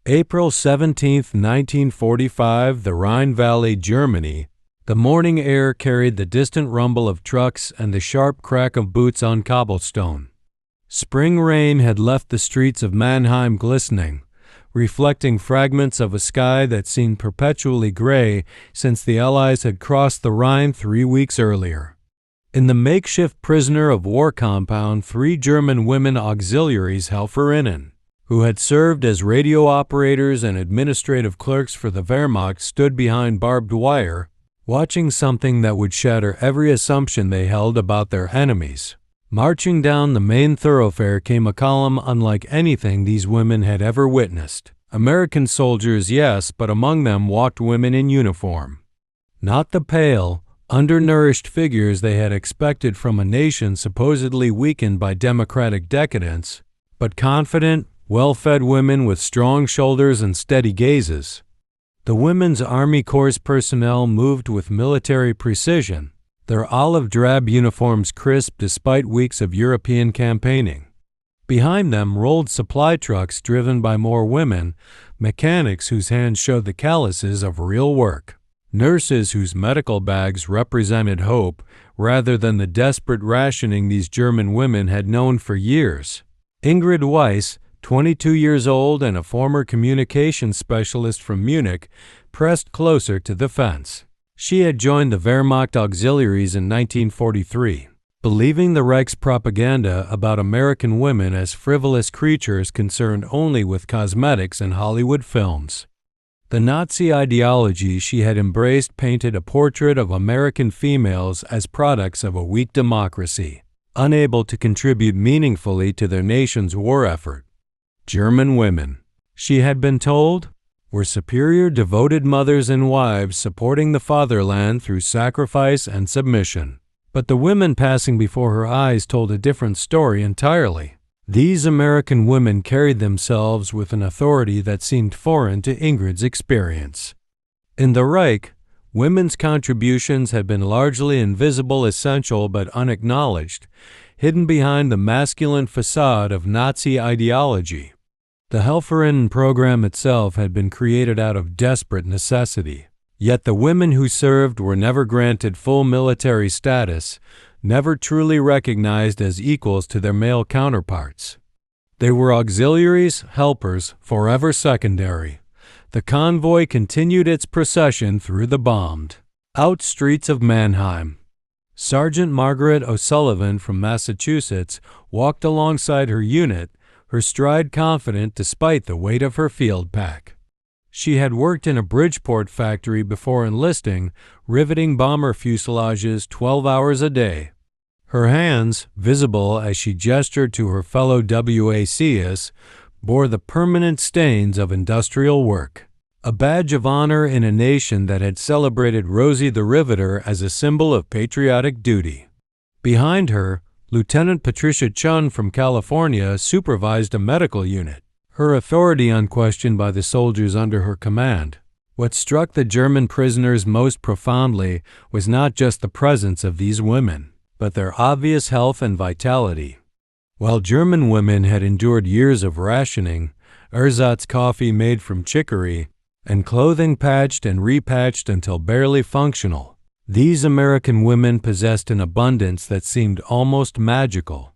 April 17, 1945, the Rhine Valley, Germany. The morning air carried the distant rumble of trucks and the sharp crack of boots on cobblestone. Spring rain had left the streets of Mannheim glistening, reflecting fragments of a sky that seemed perpetually gray since the Allies had crossed the Rhine 3 weeks earlier. In the makeshift prisoner of war compound, 3 German women auxiliaries Helferinnen, who had served as radio operators and administrative clerks for the Wehrmacht, stood behind barbed wire, watching something that would shatter every assumption they held about their enemies. Marching down the main thoroughfare came a column unlike anything these women had ever witnessed. American soldiers, yes, but among them walked women in uniform. Not the pale, undernourished figures they had expected from a nation supposedly weakened by democratic decadence, but confident, well-fed women with strong shoulders and steady gazes. The Women's Army Corps personnel moved with military precision, their olive-drab uniforms crisp despite weeks of European campaigning. Behind them rolled supply trucks driven by more women, mechanics whose hands showed the calluses of real work, nurses whose medical bags represented hope rather than the desperate rationing these German women had known for years. Ingrid Weiss, 22 years old and a former communications specialist from Munich, pressed closer to the fence. She had joined the Wehrmacht auxiliaries in 1943, believing the Reich's propaganda about American women as frivolous creatures concerned only with cosmetics and Hollywood films. The Nazi ideology she had embraced painted a portrait of American females as products of a weak democracy, unable to contribute meaningfully to their nation's war effort. German women, she had been told, were superior devoted mothers and wives supporting the fatherland through sacrifice and submission. But the women passing before her eyes told a different story entirely. These American women carried themselves with an authority that seemed foreign to Ingrid's experience. In the Reich, women's contributions had been largely invisible, essential but unacknowledged, hidden behind the masculine facade of Nazi ideology. The Helferinnen program itself had been created out of desperate necessity. Yet the women who served were never granted full military status, never truly recognized as equals to their male counterparts. They were auxiliaries, helpers, forever secondary. The convoy continued its procession through the bombed out streets of Mannheim. Sergeant Margaret O'Sullivan from Massachusetts walked alongside her unit, her stride confident despite the weight of her field pack. She had worked in a Bridgeport factory before enlisting, riveting bomber fuselages 12 hours a day. Her hands, visible as she gestured to her fellow WWIIs, bore the permanent stains of industrial work, a badge of honor in a nation that had celebrated Rosie the Riveter as a symbol of patriotic duty. Behind her, Lieutenant Patricia Chun from California supervised a medical unit, her authority unquestioned by the soldiers under her command. What struck the German prisoners most profoundly was not just the presence of these women, but their obvious health and vitality. While German women had endured years of rationing, ersatz coffee made from chicory, and clothing patched and repatched until barely functional, these American women possessed an abundance that seemed almost magical.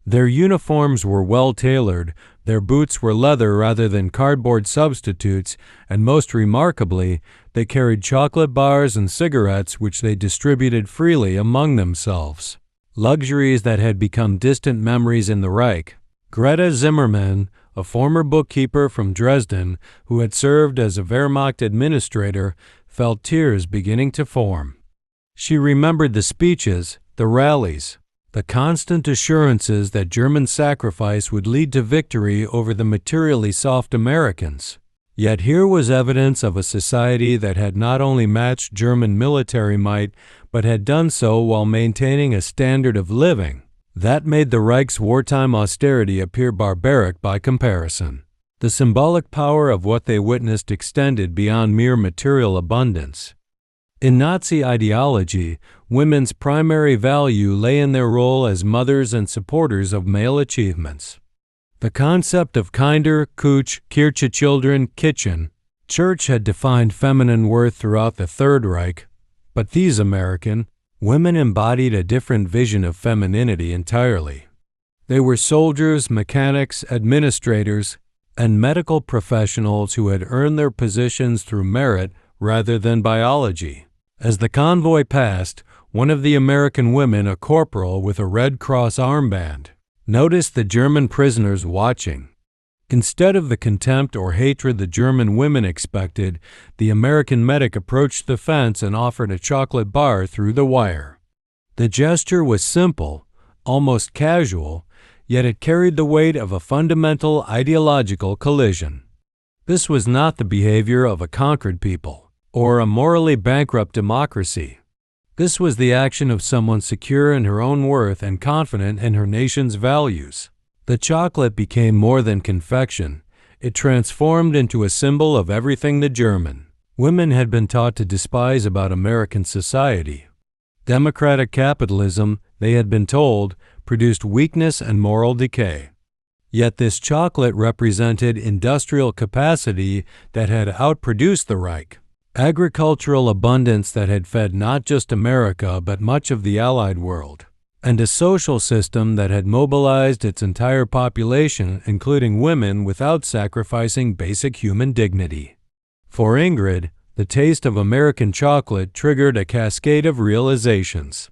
Their uniforms were well tailored, their boots were leather rather than cardboard substitutes, and most remarkably, they carried chocolate bars and cigarettes which they distributed freely among themselves. Luxuries that had become distant memories in the Reich. Greta Zimmermann, a former bookkeeper from Dresden who had served as a Wehrmacht administrator, felt tears beginning to form. She remembered the speeches, the rallies, the constant assurances that German sacrifice would lead to victory over the materially soft Americans. Yet here was evidence of a society that had not only matched German military might, but had done so while maintaining a standard of living that made the Reich's wartime austerity appear barbaric by comparison. The symbolic power of what they witnessed extended beyond mere material abundance. In Nazi ideology, women's primary value lay in their role as mothers and supporters of male achievements. The concept of Kinder, Kuch, Kirche children, kitchen, church had defined feminine worth throughout the Third Reich, but these American women embodied a different vision of femininity entirely. They were soldiers, mechanics, administrators, and medical professionals who had earned their positions through merit rather than biology. As the convoy passed, one of the American women, a corporal with a Red Cross armband, noticed the German prisoners watching. Instead of the contempt or hatred the German women expected, the American medic approached the fence and offered a chocolate bar through the wire. The gesture was simple, almost casual, yet it carried the weight of a fundamental ideological collision. This was not the behavior of a conquered people or a morally bankrupt democracy. This was the action of someone secure in her own worth and confident in her nation's values. The chocolate became more than confection. It transformed into a symbol of everything the German women had been taught to despise about American society. Democratic capitalism, they had been told, produced weakness and moral decay. Yet this chocolate represented industrial capacity that had outproduced the Reich, agricultural abundance that had fed not just America but much of the Allied world, and a social system that had mobilized its entire population, including women, without sacrificing basic human dignity. For Ingrid, the taste of American chocolate triggered a cascade of realizations.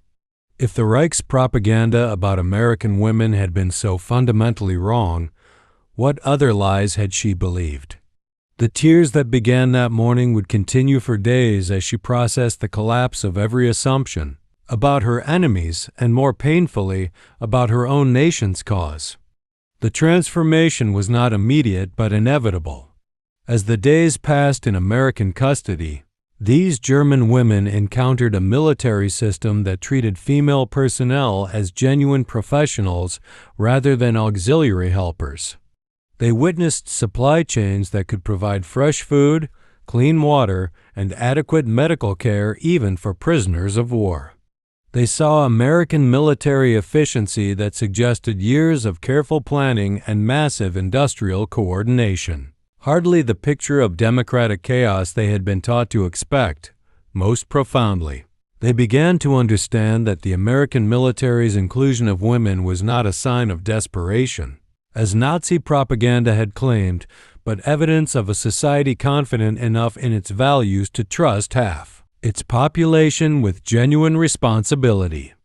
If the Reich's propaganda about American women had been so fundamentally wrong, what other lies had she believed? The tears that began that morning would continue for days as she processed the collapse of every assumption about her enemies and, more painfully, about her own nation's cause. The transformation was not immediate but inevitable. As the days passed in American custody, these German women encountered a military system that treated female personnel as genuine professionals rather than auxiliary helpers. They witnessed supply chains that could provide fresh food, clean water, and adequate medical care even for prisoners of war. They saw American military efficiency that suggested years of careful planning and massive industrial coordination. Hardly the picture of democratic chaos they had been taught to expect. Most profoundly, they began to understand that the American military's inclusion of women was not a sign of desperation, as Nazi propaganda had claimed, but evidence of a society confident enough in its values to trust half its population with genuine responsibility.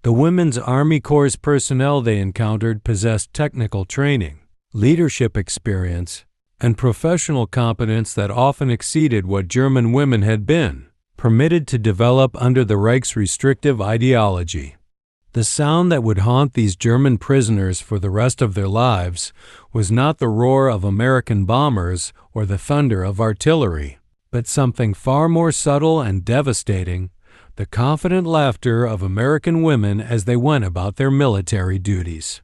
The Women's Army Corps personnel they encountered possessed technical training, leadership experience, and professional competence that often exceeded what German women had been permitted to develop under the Reich's restrictive ideology. The sound that would haunt these German prisoners for the rest of their lives was not the roar of American bombers or the thunder of artillery, but something far more subtle and devastating, the confident laughter of American women as they went about their military duties.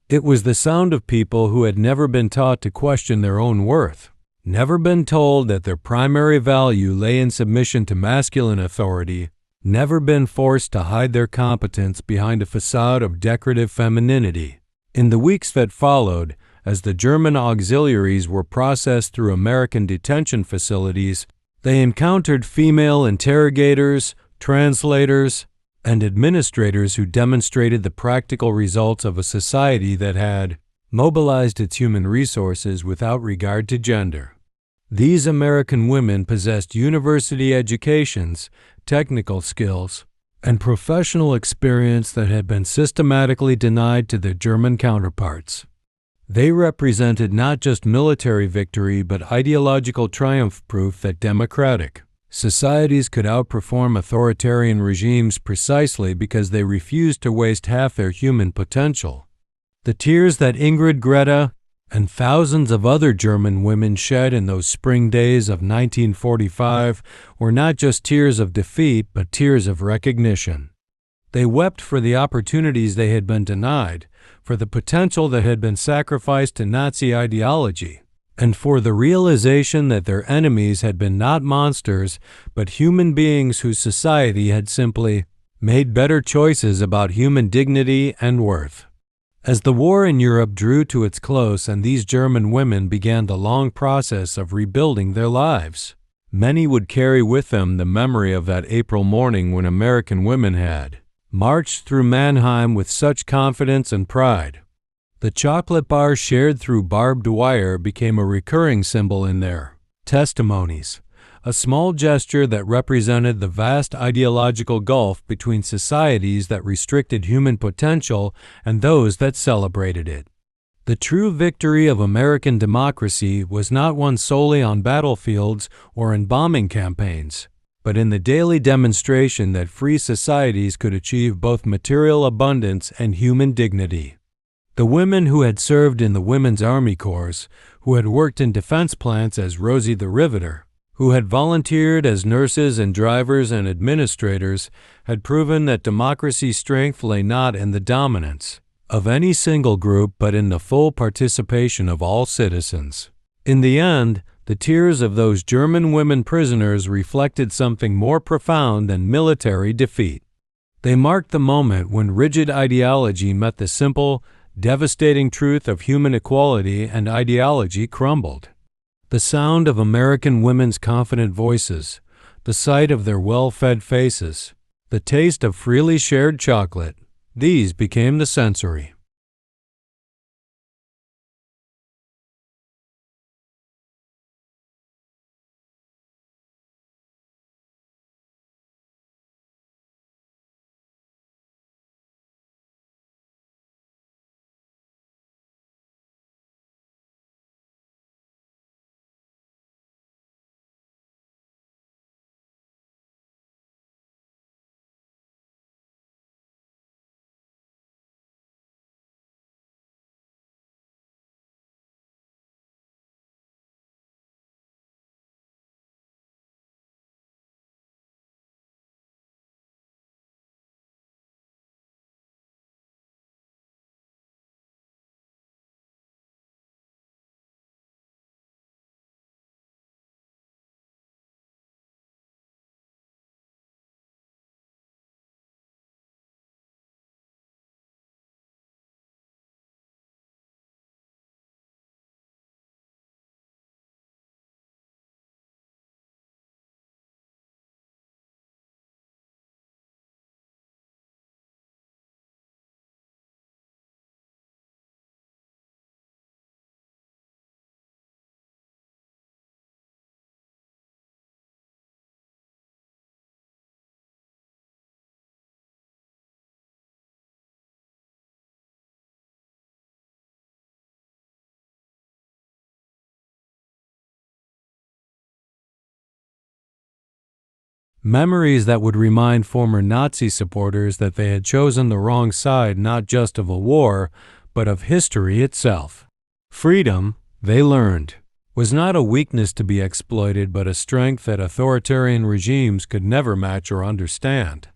It was the sound of people who had never been taught to question their own worth, never been told that their primary value lay in submission to masculine authority, never been forced to hide their competence behind a facade of decorative femininity. In the weeks that followed, as the German auxiliaries were processed through American detention facilities, they encountered female interrogators, translators, and administrators who demonstrated the practical results of a society that had mobilized its human resources without regard to gender. These American women possessed university educations, technical skills, and professional experience that had been systematically denied to their German counterparts. They represented not just military victory but ideological triumph, proof that democratic societies could outperform authoritarian regimes precisely because they refused to waste half their human potential. The tears that Ingrid, Greta, and thousands of other German women shed in those spring days of 1945 were not just tears of defeat but tears of recognition. They wept for the opportunities they had been denied, for the potential that had been sacrificed to Nazi ideology, and for the realization that their enemies had been not monsters, but human beings whose society had simply made better choices about human dignity and worth. As the war in Europe drew to its close and these German women began the long process of rebuilding their lives, many would carry with them the memory of that April morning when American women had marched through Mannheim with such confidence and pride. The chocolate bar shared through barbed wire became a recurring symbol in their testimonies, a small gesture that represented the vast ideological gulf between societies that restricted human potential and those that celebrated it. The true victory of American democracy was not won solely on battlefields or in bombing campaigns, but in the daily demonstration that free societies could achieve both material abundance and human dignity. The women who had served in the Women's Army Corps, who had worked in defense plants as Rosie the Riveter, who had volunteered as nurses and drivers and administrators, had proven that democracy's strength lay not in the dominance of any single group but in the full participation of all citizens. In the end, the tears of those German women prisoners reflected something more profound than military defeat. They marked the moment when rigid ideology met the simple, devastating truth of human equality, and ideology crumbled. The sound of American women's confident voices, the sight of their well-fed faces, the taste of freely shared chocolate, these became the sensory. Memories that would remind former Nazi supporters that they had chosen the wrong side not just of a war, but of history itself. Freedom, they learned, was not a weakness to be exploited but a strength that authoritarian regimes could never match or understand.